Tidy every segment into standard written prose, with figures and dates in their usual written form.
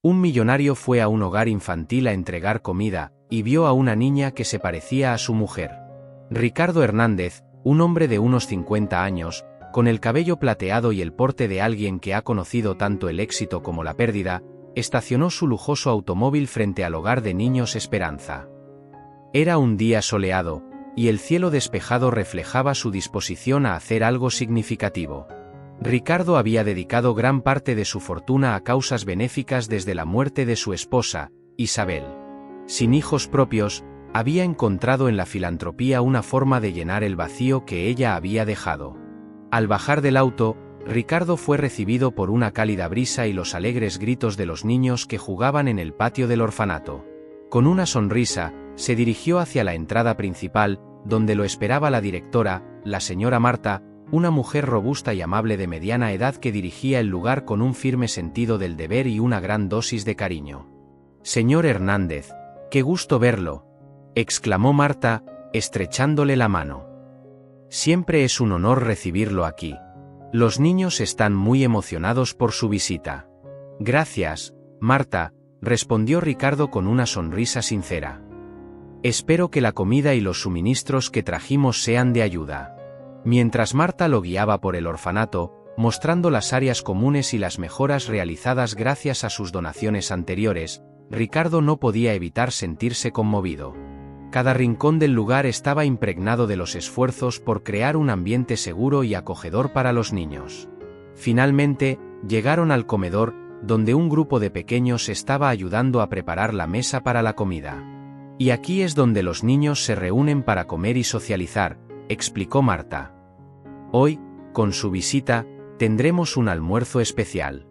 Un millonario fue a un hogar infantil a entregar comida, y vio a una niña que se parecía a su mujer. Ricardo Hernández, un hombre de unos 50 años, con el cabello plateado y el porte de alguien que ha conocido tanto el éxito como la pérdida, estacionó su lujoso automóvil frente al hogar de niños Esperanza. Era un día soleado, y el cielo despejado reflejaba su disposición a hacer algo significativo. Ricardo había dedicado gran parte de su fortuna a causas benéficas desde la muerte de su esposa, Isabel. Sin hijos propios, había encontrado en la filantropía una forma de llenar el vacío que ella había dejado. Al bajar del auto, Ricardo fue recibido por una cálida brisa y los alegres gritos de los niños que jugaban en el patio del orfanato. Con una sonrisa, se dirigió hacia la entrada principal, donde lo esperaba la directora, la señora Marta, una mujer robusta y amable de mediana edad que dirigía el lugar con un firme sentido del deber y una gran dosis de cariño. «Señor Hernández, qué gusto verlo», exclamó Marta, estrechándole la mano. «Siempre es un honor recibirlo aquí. Los niños están muy emocionados por su visita». «Gracias, Marta», respondió Ricardo con una sonrisa sincera. «Espero que la comida y los suministros que trajimos sean de ayuda». Mientras Marta lo guiaba por el orfanato, mostrando las áreas comunes y las mejoras realizadas gracias a sus donaciones anteriores, Ricardo no podía evitar sentirse conmovido. Cada rincón del lugar estaba impregnado de los esfuerzos por crear un ambiente seguro y acogedor para los niños. Finalmente, llegaron al comedor, donde un grupo de pequeños estaba ayudando a preparar la mesa para la comida. «Y aquí es donde los niños se reúnen para comer y socializar», explicó Marta. «Hoy, con su visita, tendremos un almuerzo especial».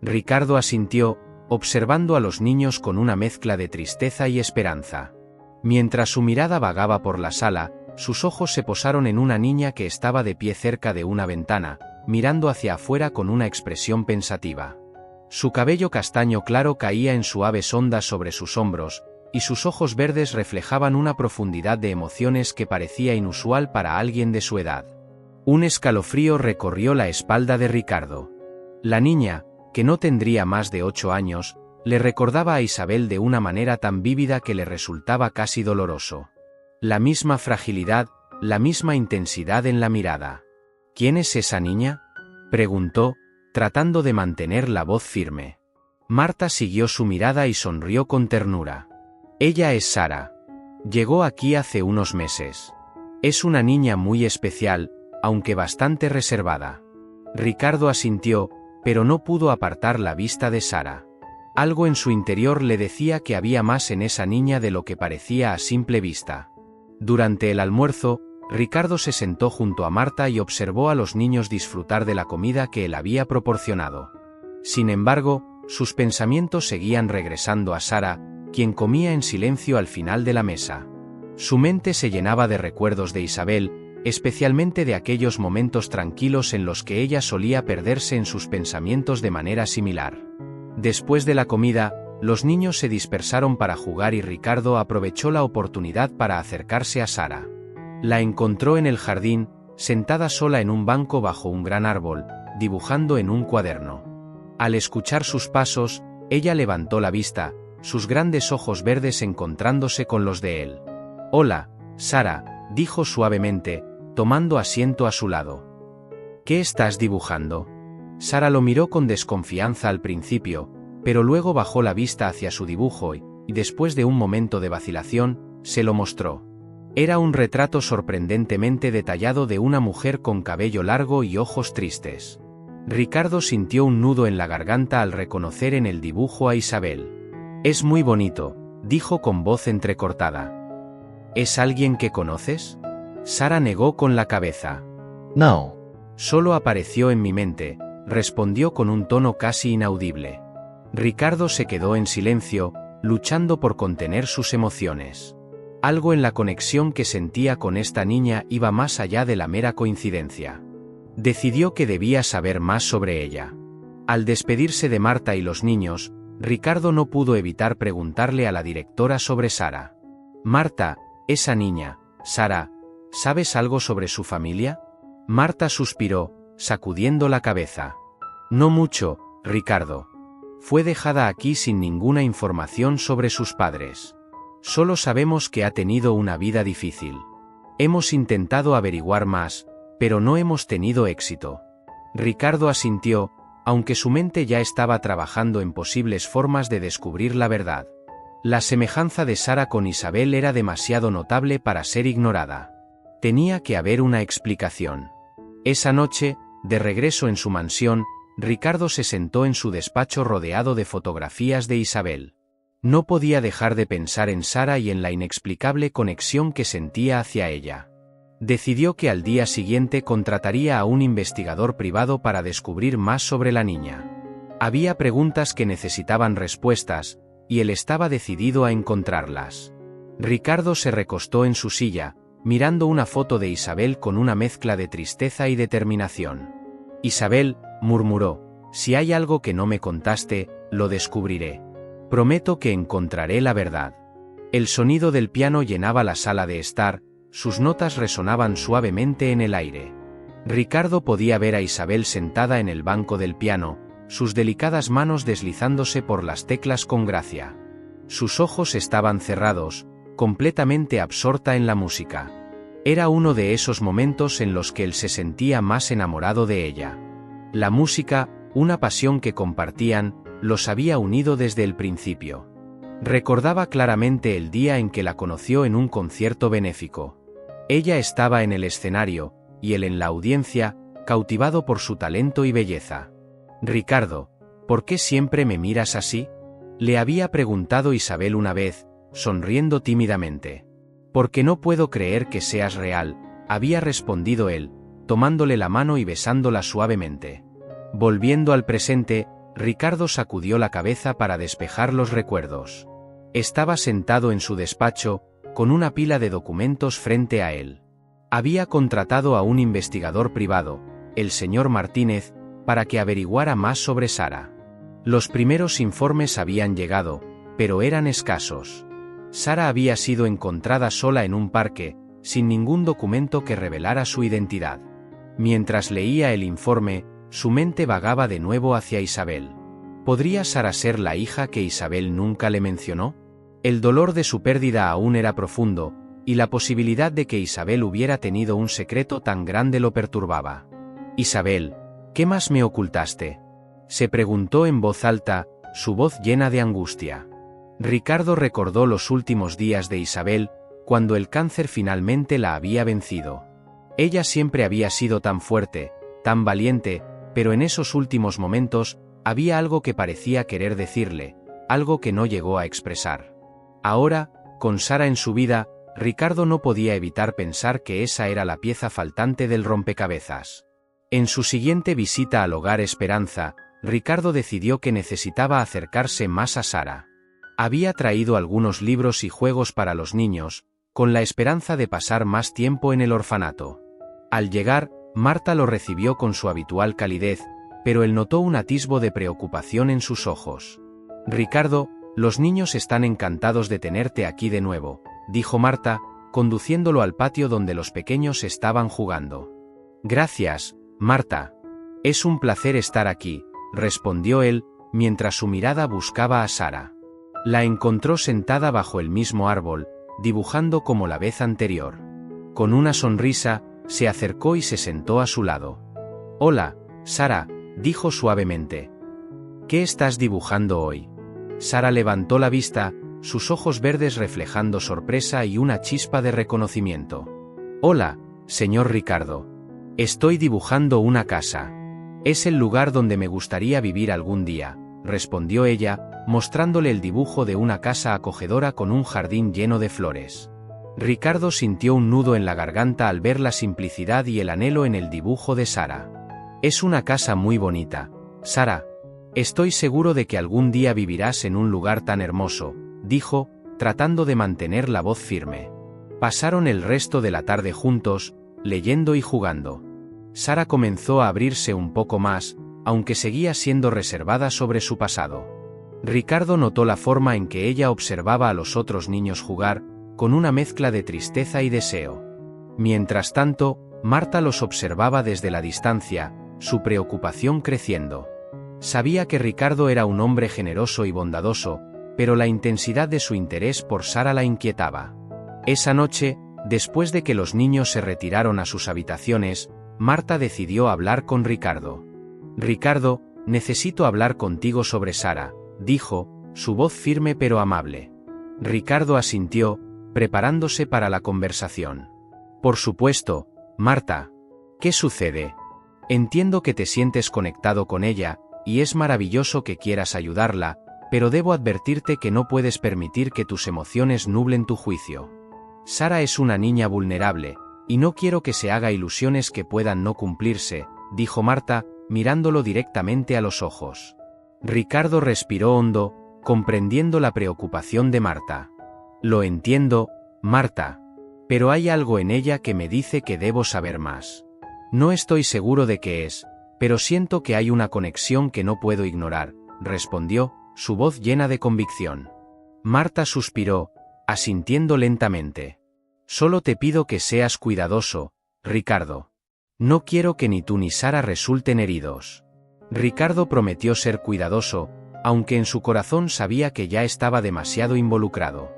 Ricardo asintió, observando a los niños con una mezcla de tristeza y esperanza. Mientras su mirada vagaba por la sala, sus ojos se posaron en una niña que estaba de pie cerca de una ventana, mirando hacia afuera con una expresión pensativa. Su cabello castaño claro caía en suaves ondas sobre sus hombros, y sus ojos verdes reflejaban una profundidad de emociones que parecía inusual para alguien de su edad. Un escalofrío recorrió la espalda de Ricardo. La niña, que no tendría más de 8 años, le recordaba a Isabel de una manera tan vívida que le resultaba casi doloroso. La misma fragilidad, la misma intensidad en la mirada. «¿Quién es esa niña?», preguntó, tratando de mantener la voz firme. Marta siguió su mirada y sonrió con ternura. «Ella es Sara. Llegó aquí hace unos meses. Es una niña muy especial, aunque bastante reservada». Ricardo asintió, pero no pudo apartar la vista de Sara. Algo en su interior le decía que había más en esa niña de lo que parecía a simple vista. Durante el almuerzo, Ricardo se sentó junto a Marta y observó a los niños disfrutar de la comida que él había proporcionado. Sin embargo, sus pensamientos seguían regresando a Sara, quien comía en silencio al final de la mesa. Su mente se llenaba de recuerdos de Isabel, especialmente de aquellos momentos tranquilos en los que ella solía perderse en sus pensamientos de manera similar. Después de la comida, los niños se dispersaron para jugar y Ricardo aprovechó la oportunidad para acercarse a Sara. La encontró en el jardín, sentada sola en un banco bajo un gran árbol, dibujando en un cuaderno. Al escuchar sus pasos, ella levantó la vista, sus grandes ojos verdes encontrándose con los de él. «Hola, Sara», dijo suavemente, tomando asiento a su lado. «¿Qué estás dibujando?». Sara lo miró con desconfianza al principio, pero luego bajó la vista hacia su dibujo y, después de un momento de vacilación, se lo mostró. Era un retrato sorprendentemente detallado de una mujer con cabello largo y ojos tristes. Ricardo sintió un nudo en la garganta al reconocer en el dibujo a Isabel. «Es muy bonito», dijo con voz entrecortada. «¿Es alguien que conoces?». Sara negó con la cabeza. No. «Solo apareció en mi mente», respondió con un tono casi inaudible. Ricardo se quedó en silencio, luchando por contener sus emociones. Algo en la conexión que sentía con esta niña iba más allá de la mera coincidencia. Decidió que debía saber más sobre ella. Al despedirse de Marta y los niños, Ricardo no pudo evitar preguntarle a la directora sobre Sara. «Marta, esa niña, Sara, ¿sabes algo sobre su familia?». Marta suspiró, sacudiendo la cabeza. «No mucho, Ricardo. Fue dejada aquí sin ninguna información sobre sus padres. Solo sabemos que ha tenido una vida difícil. Hemos intentado averiguar más, pero no hemos tenido éxito. Ricardo asintió, aunque su mente ya estaba trabajando en posibles formas de descubrir la verdad. La semejanza de Sara con Isabel era demasiado notable para ser ignorada. Tenía que haber una explicación. Esa noche, de regreso en su mansión, Ricardo se sentó en su despacho rodeado de fotografías de Isabel. No podía dejar de pensar en Sara y en la inexplicable conexión que sentía hacia ella. Decidió que al día siguiente contrataría a un investigador privado para descubrir más sobre la niña. Había preguntas que necesitaban respuestas, y él estaba decidido a encontrarlas. Ricardo se recostó en su silla, mirando una foto de Isabel con una mezcla de tristeza y determinación. Isabel, murmuró, si hay algo que no me contaste, lo descubriré. Prometo que encontraré la verdad. El sonido del piano llenaba la sala de estar, sus notas resonaban suavemente en el aire. Ricardo podía ver a Isabel sentada en el banco del piano, sus delicadas manos deslizándose por las teclas con gracia. Sus ojos estaban cerrados, completamente absorta en la música. Era uno de esos momentos en los que él se sentía más enamorado de ella. La música, una pasión que compartían, los había unido desde el principio. Recordaba claramente el día en que la conoció en un concierto benéfico. Ella estaba en el escenario, y él en la audiencia, cautivado por su talento y belleza. Ricardo, ¿por qué siempre me miras así?, le había preguntado Isabel una vez, sonriendo tímidamente. Porque no puedo creer que seas real, había respondido él, tomándole la mano y besándola suavemente. Volviendo al presente, Ricardo sacudió la cabeza para despejar los recuerdos. Estaba sentado en su despacho, con una pila de documentos frente a él. Había contratado a un investigador privado, el señor Martínez, para que averiguara más sobre Sara. Los primeros informes habían llegado, pero eran escasos. Sara había sido encontrada sola en un parque, sin ningún documento que revelara su identidad. Mientras leía el informe, su mente vagaba de nuevo hacia Isabel. ¿Podría Sara ser la hija que Isabel nunca le mencionó? El dolor de su pérdida aún era profundo, y la posibilidad de que Isabel hubiera tenido un secreto tan grande lo perturbaba. Isabel, ¿qué más me ocultaste?, se preguntó en voz alta, su voz llena de angustia. Ricardo recordó los últimos días de Isabel, cuando el cáncer finalmente la había vencido. Ella siempre había sido tan fuerte, tan valiente, pero en esos últimos momentos, había algo que parecía querer decirle, algo que no llegó a expresar. Ahora, con Sara en su vida, Ricardo no podía evitar pensar que esa era la pieza faltante del rompecabezas. En su siguiente visita al Hogar Esperanza, Ricardo decidió que necesitaba acercarse más a Sara. Había traído algunos libros y juegos para los niños, con la esperanza de pasar más tiempo en el orfanato. Al llegar, Marta lo recibió con su habitual calidez, pero él notó un atisbo de preocupación en sus ojos. Ricardo, los niños están encantados de tenerte aquí de nuevo, dijo Marta, conduciéndolo al patio donde los pequeños estaban jugando. Gracias, Marta. Es un placer estar aquí, respondió él, mientras su mirada buscaba a Sara. La encontró sentada bajo el mismo árbol, dibujando como la vez anterior. Con una sonrisa, se acercó y se sentó a su lado. Hola, Sara, dijo suavemente. ¿Qué estás dibujando hoy? Sara levantó la vista, sus ojos verdes reflejando sorpresa y una chispa de reconocimiento. Hola, señor Ricardo. Estoy dibujando una casa. Es el lugar donde me gustaría vivir algún día, respondió ella, mostrándole el dibujo de una casa acogedora con un jardín lleno de flores. Ricardo sintió un nudo en la garganta al ver la simplicidad y el anhelo en el dibujo de Sara. Es una casa muy bonita, Sara. Estoy seguro de que algún día vivirás en un lugar tan hermoso, dijo, tratando de mantener la voz firme. Pasaron el resto de la tarde juntos, leyendo y jugando. Sara comenzó a abrirse un poco más, aunque seguía siendo reservada sobre su pasado. Ricardo notó la forma en que ella observaba a los otros niños jugar, con una mezcla de tristeza y deseo. Mientras tanto, Marta los observaba desde la distancia, su preocupación creciendo. Sabía que Ricardo era un hombre generoso y bondadoso, pero la intensidad de su interés por Sara la inquietaba. Esa noche, después de que los niños se retiraron a sus habitaciones, Marta decidió hablar con Ricardo. «Ricardo, necesito hablar contigo sobre Sara», dijo, su voz firme pero amable. Ricardo asintió, preparándose para la conversación. «Por supuesto, Marta. ¿Qué sucede? Entiendo que te sientes conectado con ella, y es maravilloso que quieras ayudarla, pero debo advertirte que no puedes permitir que tus emociones nublen tu juicio. Sara es una niña vulnerable, y no quiero que se haga ilusiones que puedan no cumplirse», dijo Marta, mirándolo directamente a los ojos. Ricardo respiró hondo, comprendiendo la preocupación de Marta. «Lo entiendo, Marta. Pero hay algo en ella que me dice que debo saber más. No estoy seguro de qué es, pero siento que hay una conexión que no puedo ignorar», respondió, su voz llena de convicción. Marta suspiró, asintiendo lentamente. «Solo te pido que seas cuidadoso, Ricardo. No quiero que ni tú ni Sara resulten heridos». Ricardo prometió ser cuidadoso, aunque en su corazón sabía que ya estaba demasiado involucrado.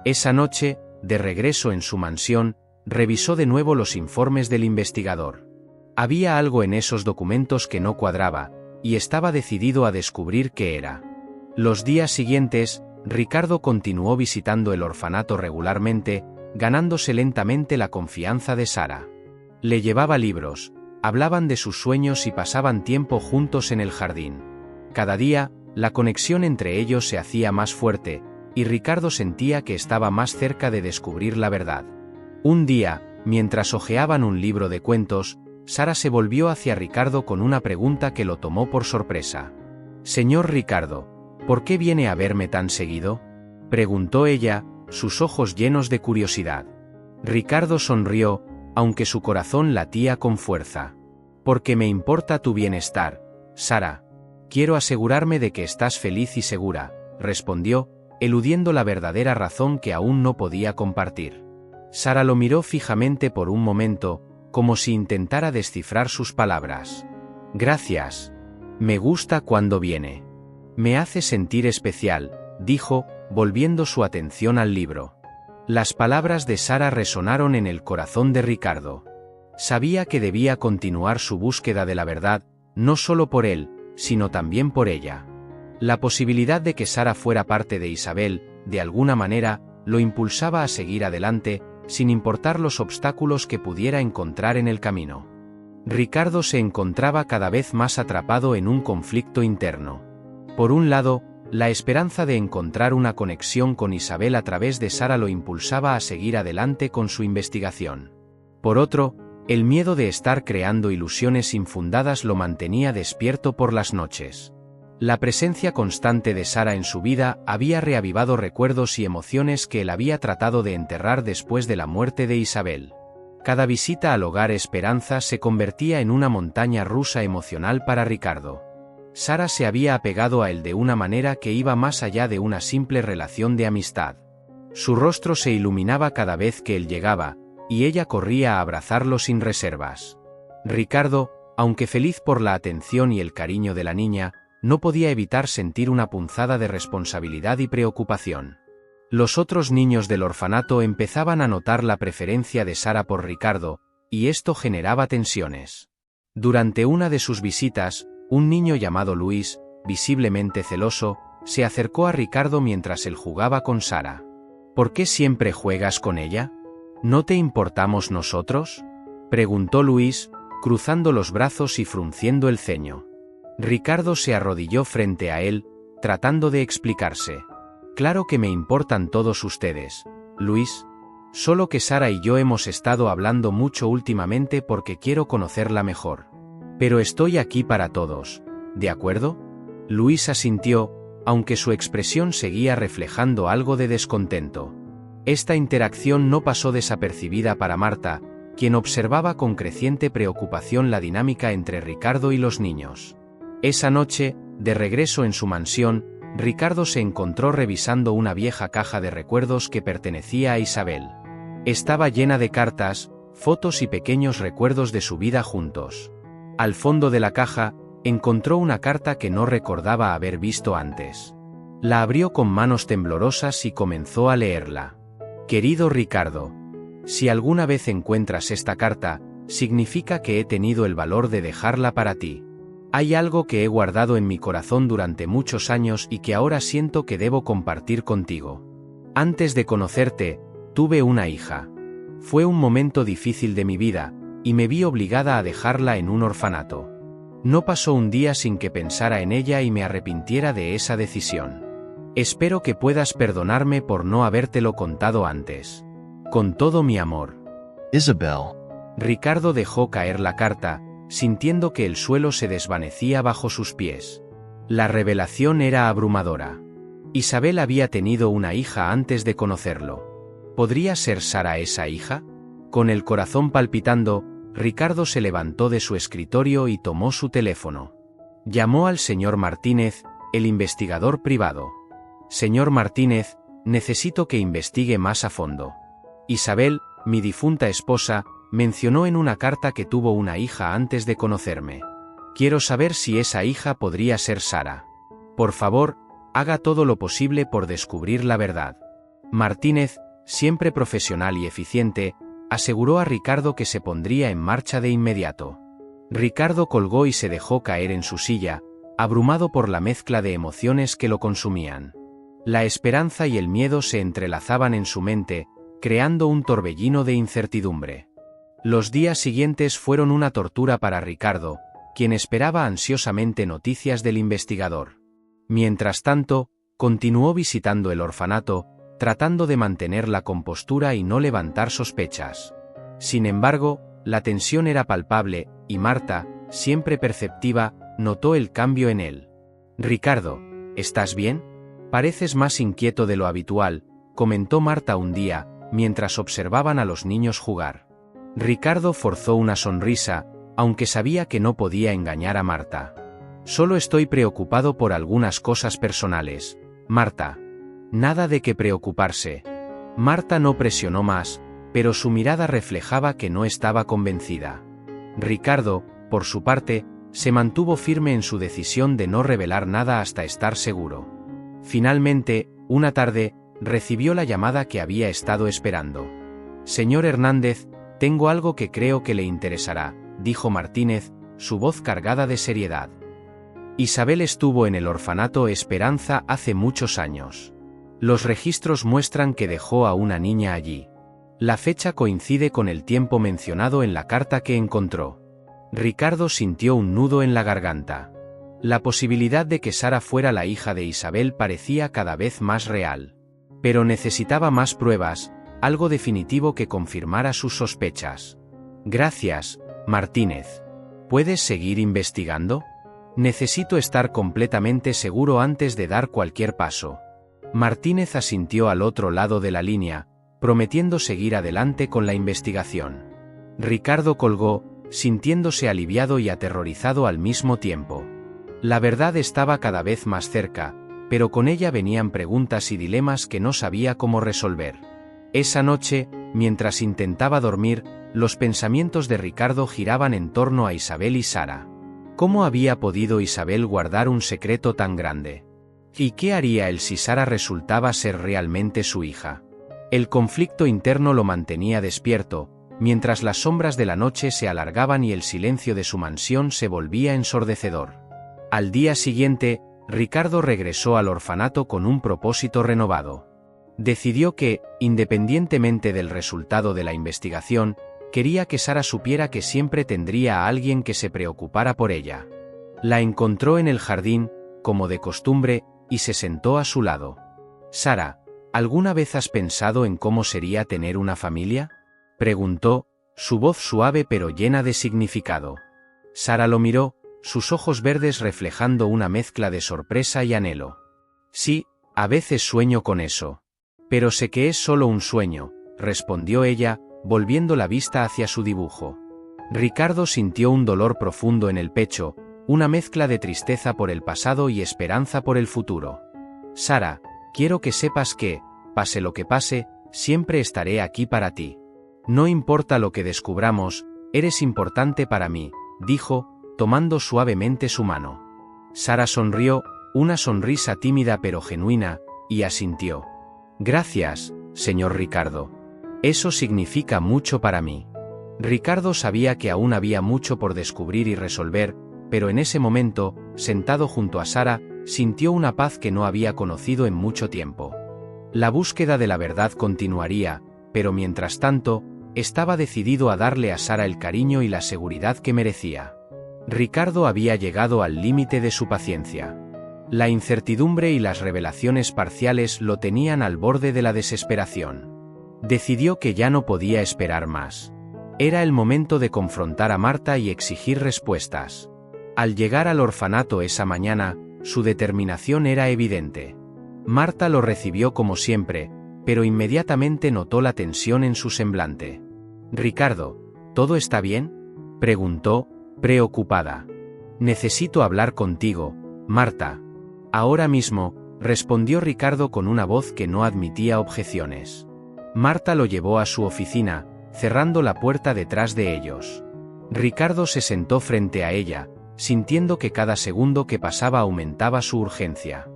Esa noche, de regreso en su mansión, revisó de nuevo los informes del investigador. Había algo en esos documentos que no cuadraba, y estaba decidido a descubrir qué era. Los días siguientes, Ricardo continuó visitando el orfanato regularmente, ganándose lentamente la confianza de Sara. Le llevaba libros, hablaban de sus sueños y pasaban tiempo juntos en el jardín. Cada día, la conexión entre ellos se hacía más fuerte, y Ricardo sentía que estaba más cerca de descubrir la verdad. Un día, mientras hojeaban un libro de cuentos, Sara se volvió hacia Ricardo con una pregunta que lo tomó por sorpresa. «Señor Ricardo, ¿por qué viene a verme tan seguido?», preguntó ella, sus ojos llenos de curiosidad. Ricardo sonrió, aunque su corazón latía con fuerza. «Porque me importa tu bienestar, Sara. Quiero asegurarme de que estás feliz y segura», respondió, eludiendo la verdadera razón que aún no podía compartir. Sara lo miró fijamente por un momento, como si intentara descifrar sus palabras. «Gracias. Me gusta cuando viene. Me hace sentir especial», dijo, volviendo su atención al libro. Las palabras de Sara resonaron en el corazón de Ricardo. Sabía que debía continuar su búsqueda de la verdad, no solo por él, sino también por ella. La posibilidad de que Sara fuera parte de Isabel, de alguna manera, lo impulsaba a seguir adelante, sin importar los obstáculos que pudiera encontrar en el camino. Ricardo se encontraba cada vez más atrapado en un conflicto interno. Por un lado, la esperanza de encontrar una conexión con Isabel a través de Sara lo impulsaba a seguir adelante con su investigación. Por otro, el miedo de estar creando ilusiones infundadas lo mantenía despierto por las noches. La presencia constante de Sara en su vida había reavivado recuerdos y emociones que él había tratado de enterrar después de la muerte de Isabel. Cada visita al hogar Esperanza se convertía en una montaña rusa emocional para Ricardo. Sara se había apegado a él de una manera que iba más allá de una simple relación de amistad. Su rostro se iluminaba cada vez que él llegaba, y ella corría a abrazarlo sin reservas. Ricardo, aunque feliz por la atención y el cariño de la niña, no podía evitar sentir una punzada de responsabilidad y preocupación. Los otros niños del orfanato empezaban a notar la preferencia de Sara por Ricardo, y esto generaba tensiones. Durante una de sus visitas, un niño llamado Luis, visiblemente celoso, se acercó a Ricardo mientras él jugaba con Sara. «¿Por qué siempre juegas con ella? ¿No te importamos nosotros?», preguntó Luis, cruzando los brazos y frunciendo el ceño. Ricardo se arrodilló frente a él, tratando de explicarse. «Claro que me importan todos ustedes, Luis. Solo que Sara y yo hemos estado hablando mucho últimamente porque quiero conocerla mejor. Pero estoy aquí para todos, ¿de acuerdo?». Luis asintió, aunque su expresión seguía reflejando algo de descontento. Esta interacción no pasó desapercibida para Marta, quien observaba con creciente preocupación la dinámica entre Ricardo y los niños. Esa noche, de regreso en su mansión, Ricardo se encontró revisando una vieja caja de recuerdos que pertenecía a Isabel. Estaba llena de cartas, fotos y pequeños recuerdos de su vida juntos. Al fondo de la caja, encontró una carta que no recordaba haber visto antes. La abrió con manos temblorosas y comenzó a leerla. Querido Ricardo, si alguna vez encuentras esta carta, significa que he tenido el valor de dejarla para ti. Hay algo que he guardado en mi corazón durante muchos años y que ahora siento que debo compartir contigo. Antes de conocerte, tuve una hija. Fue un momento difícil de mi vida, y me vi obligada a dejarla en un orfanato. No pasó un día sin que pensara en ella y me arrepintiera de esa decisión. Espero que puedas perdonarme por no habértelo contado antes. Con todo mi amor. Isabel. Ricardo dejó caer la carta, sintiendo que el suelo se desvanecía bajo sus pies. La revelación era abrumadora. Isabel había tenido una hija antes de conocerlo. ¿Podría ser Sara esa hija? Con el corazón palpitando, Ricardo se levantó de su escritorio y tomó su teléfono. Llamó al señor Martínez, el investigador privado. Señor Martínez, necesito que investigue más a fondo. Isabel, mi difunta esposa, mencionó en una carta que tuvo una hija antes de conocerme. Quiero saber si esa hija podría ser Sara. Por favor, haga todo lo posible por descubrir la verdad. Martínez, siempre profesional y eficiente, aseguró a Ricardo que se pondría en marcha de inmediato. Ricardo colgó y se dejó caer en su silla, abrumado por la mezcla de emociones que lo consumían. La esperanza y el miedo se entrelazaban en su mente, creando un torbellino de incertidumbre. Los días siguientes fueron una tortura para Ricardo, quien esperaba ansiosamente noticias del investigador. Mientras tanto, continuó visitando el orfanato, tratando de mantener la compostura y no levantar sospechas. Sin embargo, la tensión era palpable, y Marta, siempre perceptiva, notó el cambio en él. «Ricardo, ¿estás bien? Pareces más inquieto de lo habitual», comentó Marta un día, mientras observaban a los niños jugar. Ricardo forzó una sonrisa, aunque sabía que no podía engañar a Marta. «Solo estoy preocupado por algunas cosas personales, Marta». «Nada de qué preocuparse». Marta no presionó más, pero su mirada reflejaba que no estaba convencida. Ricardo, por su parte, se mantuvo firme en su decisión de no revelar nada hasta estar seguro. Finalmente, una tarde, recibió la llamada que había estado esperando. «Señor Hernández, tengo algo que creo que le interesará», dijo Martínez, su voz cargada de seriedad. Isabel estuvo en el orfanato Esperanza hace muchos años. Los registros muestran que dejó a una niña allí. La fecha coincide con el tiempo mencionado en la carta que encontró. Ricardo sintió un nudo en la garganta. La posibilidad de que Sara fuera la hija de Isabel parecía cada vez más real. Pero necesitaba más pruebas, algo definitivo que confirmara sus sospechas. «Gracias, Martínez. ¿Puedes seguir investigando? Necesito estar completamente seguro antes de dar cualquier paso». Martínez asintió al otro lado de la línea, prometiendo seguir adelante con la investigación. Ricardo colgó, sintiéndose aliviado y aterrorizado al mismo tiempo. La verdad estaba cada vez más cerca, pero con ella venían preguntas y dilemas que no sabía cómo resolver. Esa noche, mientras intentaba dormir, los pensamientos de Ricardo giraban en torno a Isabel y Sara. ¿Cómo había podido Isabel guardar un secreto tan grande? ¿Y qué haría él si Sara resultaba ser realmente su hija? El conflicto interno lo mantenía despierto, mientras las sombras de la noche se alargaban y el silencio de su mansión se volvía ensordecedor. Al día siguiente, Ricardo regresó al orfanato con un propósito renovado. Decidió que, independientemente del resultado de la investigación, quería que Sara supiera que siempre tendría a alguien que se preocupara por ella. La encontró en el jardín, como de costumbre, y se sentó a su lado. «Sara, ¿alguna vez has pensado en cómo sería tener una familia?», preguntó, su voz suave pero llena de significado. Sara lo miró, sus ojos verdes reflejando una mezcla de sorpresa y anhelo. «Sí, a veces sueño con eso. Pero sé que es solo un sueño», respondió ella, volviendo la vista hacia su dibujo. Ricardo sintió un dolor profundo en el pecho, una mezcla de tristeza por el pasado y esperanza por el futuro. «Sara, quiero que sepas que, pase lo que pase, siempre estaré aquí para ti. No importa lo que descubramos, eres importante para mí», dijo, tomando suavemente su mano. Sara sonrió, una sonrisa tímida pero genuina, y asintió. Gracias, señor Ricardo. Eso significa mucho para mí. Ricardo sabía que aún había mucho por descubrir y resolver, pero en ese momento, sentado junto a Sara, sintió una paz que no había conocido en mucho tiempo. La búsqueda de la verdad continuaría, pero mientras tanto, estaba decidido a darle a Sara el cariño y la seguridad que merecía. Ricardo había llegado al límite de su paciencia. La incertidumbre y las revelaciones parciales lo tenían al borde de la desesperación. Decidió que ya no podía esperar más. Era el momento de confrontar a Marta y exigir respuestas. Al llegar al orfanato esa mañana, su determinación era evidente. Marta lo recibió como siempre, pero inmediatamente notó la tensión en su semblante. «Ricardo, ¿todo está bien?», preguntó, preocupada. «Necesito hablar contigo, Marta». «Ahora mismo», respondió Ricardo con una voz que no admitía objeciones. Marta lo llevó a su oficina, cerrando la puerta detrás de ellos. Ricardo se sentó frente a ella, sintiendo que cada segundo que pasaba aumentaba su urgencia.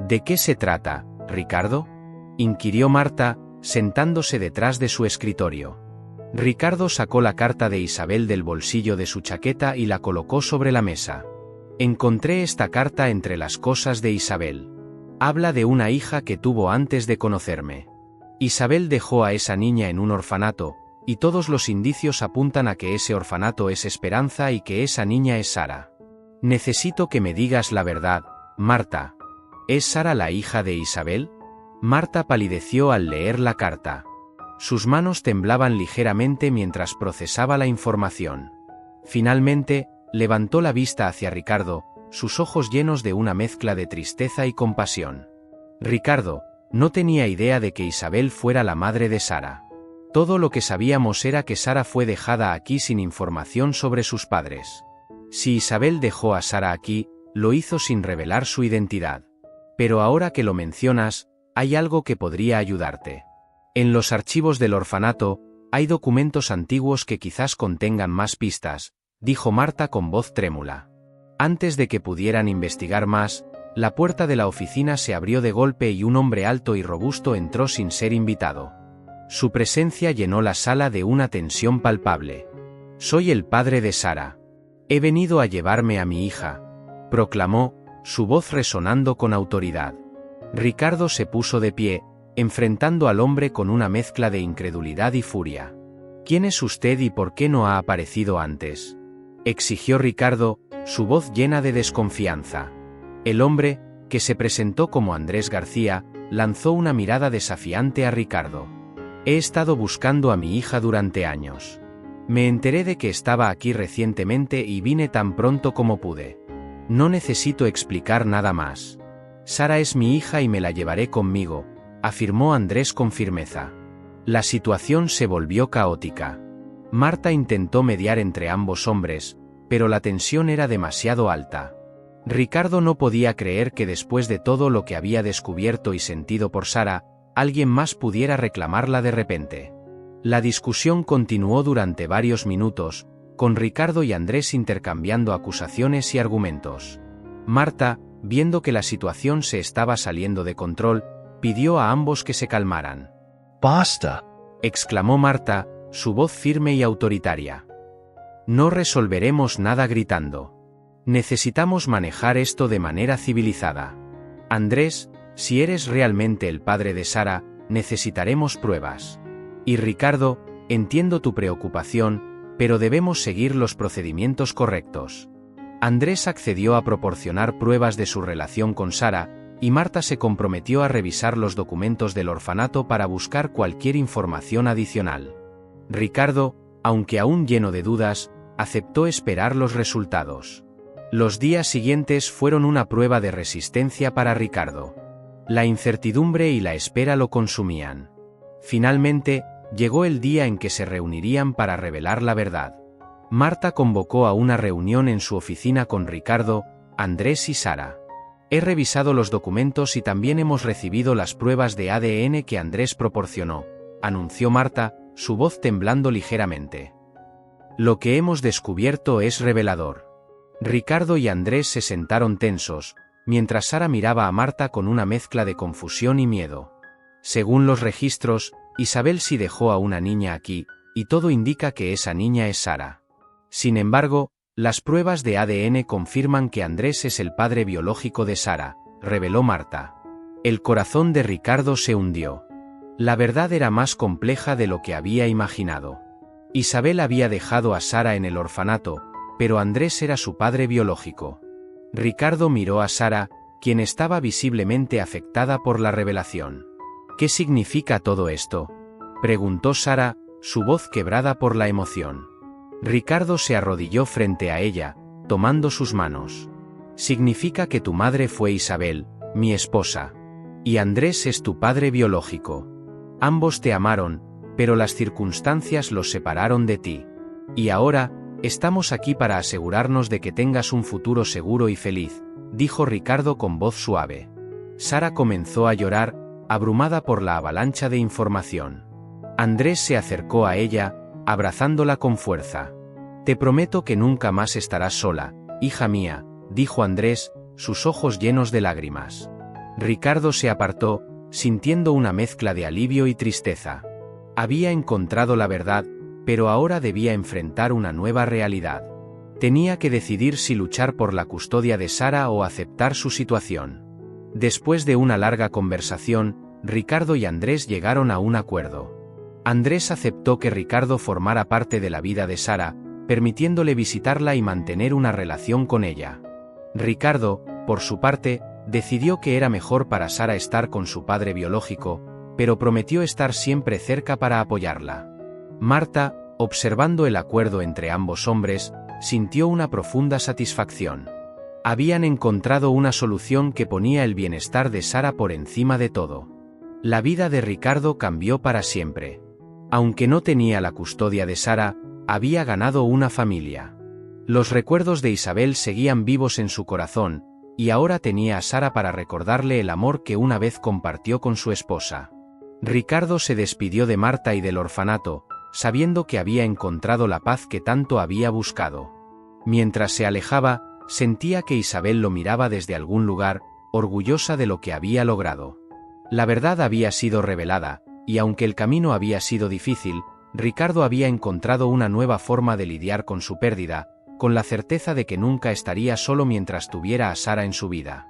«¿De qué se trata, Ricardo?», inquirió Marta, sentándose detrás de su escritorio. Ricardo sacó la carta de Isabel del bolsillo de su chaqueta y la colocó sobre la mesa. «Encontré esta carta entre las cosas de Isabel. Habla de una hija que tuvo antes de conocerme. Isabel dejó a esa niña en un orfanato, y todos los indicios apuntan a que ese orfanato es Esperanza y que esa niña es Sara. Necesito que me digas la verdad, Marta. ¿Es Sara la hija de Isabel?». Marta palideció al leer la carta. Sus manos temblaban ligeramente mientras procesaba la información. Finalmente, levantó la vista hacia Ricardo, sus ojos llenos de una mezcla de tristeza y compasión. «Ricardo, no tenía idea de que Isabel fuera la madre de Sara. Todo lo que sabíamos era que Sara fue dejada aquí sin información sobre sus padres. Si Isabel dejó a Sara aquí, lo hizo sin revelar su identidad. Pero ahora que lo mencionas, hay algo que podría ayudarte. En los archivos del orfanato, hay documentos antiguos que quizás contengan más pistas», dijo Marta con voz trémula. Antes de que pudieran investigar más, la puerta de la oficina se abrió de golpe y un hombre alto y robusto entró sin ser invitado. Su presencia llenó la sala de una tensión palpable. «Soy el padre de Sara. He venido a llevarme a mi hija», proclamó, su voz resonando con autoridad. Ricardo se puso de pie, enfrentando al hombre con una mezcla de incredulidad y furia. «¿Quién es usted y por qué no ha aparecido antes?», exigió Ricardo, su voz llena de desconfianza. El hombre, que se presentó como Andrés García, lanzó una mirada desafiante a Ricardo. «He estado buscando a mi hija durante años. Me enteré de que estaba aquí recientemente y vine tan pronto como pude. No necesito explicar nada más. Sara es mi hija y me la llevaré conmigo», afirmó Andrés con firmeza. La situación se volvió caótica. Marta intentó mediar entre ambos hombres, pero la tensión era demasiado alta. Ricardo no podía creer que después de todo lo que había descubierto y sentido por Sara, alguien más pudiera reclamarla de repente. La discusión continuó durante varios minutos, con Ricardo y Andrés intercambiando acusaciones y argumentos. Marta, viendo que la situación se estaba saliendo de control, pidió a ambos que se calmaran. «¡Basta!», exclamó Marta, su voz firme y autoritaria. «No resolveremos nada gritando. Necesitamos manejar esto de manera civilizada. Andrés, si eres realmente el padre de Sara, necesitaremos pruebas. Y Ricardo, entiendo tu preocupación, pero debemos seguir los procedimientos correctos». Andrés accedió a proporcionar pruebas de su relación con Sara, y Marta se comprometió a revisar los documentos del orfanato para buscar cualquier información adicional. Ricardo, aunque aún lleno de dudas, aceptó esperar los resultados. Los días siguientes fueron una prueba de resistencia para Ricardo. La incertidumbre y la espera lo consumían. Finalmente, llegó el día en que se reunirían para revelar la verdad. Marta convocó a una reunión en su oficina con Ricardo, Andrés y Sara. «He revisado los documentos y también hemos recibido las pruebas de ADN que Andrés proporcionó», anunció Marta, su voz temblando ligeramente. «Lo que hemos descubierto es revelador. Ricardo y Andrés se sentaron tensos, mientras Sara miraba a Marta con una mezcla de confusión y miedo. Según los registros, Isabel sí dejó a una niña aquí, y todo indica que esa niña es Sara. Sin embargo, las pruebas de ADN confirman que Andrés es el padre biológico de Sara, reveló Marta. El corazón de Ricardo se hundió. La verdad era más compleja de lo que había imaginado. Isabel había dejado a Sara en el orfanato, pero Andrés era su padre biológico. Ricardo miró a Sara, quien estaba visiblemente afectada por la revelación. ¿Qué significa todo esto?, preguntó Sara, su voz quebrada por la emoción. Ricardo se arrodilló frente a ella, tomando sus manos. Significa que tu madre fue Isabel, mi esposa. Y Andrés es tu padre biológico. Ambos te amaron, pero las circunstancias los separaron de ti. Y ahora, estamos aquí para asegurarnos de que tengas un futuro seguro y feliz, dijo Ricardo con voz suave. Sara comenzó a llorar, abrumada por la avalancha de información. Andrés se acercó a ella, abrazándola con fuerza. Te prometo que nunca más estarás sola, hija mía, dijo Andrés, sus ojos llenos de lágrimas. Ricardo se apartó, sintiendo una mezcla de alivio y tristeza. Había encontrado la verdad, pero ahora debía enfrentar una nueva realidad. Tenía que decidir si luchar por la custodia de Sara o aceptar su situación. Después de una larga conversación, Ricardo y Andrés llegaron a un acuerdo. Andrés aceptó que Ricardo formara parte de la vida de Sara, permitiéndole visitarla y mantener una relación con ella. Ricardo, por su parte, decidió que era mejor para Sara estar con su padre biológico, pero prometió estar siempre cerca para apoyarla. Marta, observando el acuerdo entre ambos hombres, sintió una profunda satisfacción. Habían encontrado una solución que ponía el bienestar de Sara por encima de todo. La vida de Ricardo cambió para siempre. Aunque no tenía la custodia de Sara, había ganado una familia. Los recuerdos de Isabel seguían vivos en su corazón, y ahora tenía a Sara para recordarle el amor que una vez compartió con su esposa. Ricardo se despidió de Marta y del orfanato, sabiendo que había encontrado la paz que tanto había buscado. Mientras se alejaba, sentía que Isabel lo miraba desde algún lugar, orgullosa de lo que había logrado. La verdad había sido revelada, y aunque el camino había sido difícil, Ricardo había encontrado una nueva forma de lidiar con su pérdida, con la certeza de que nunca estaría solo mientras tuviera a Sara en su vida.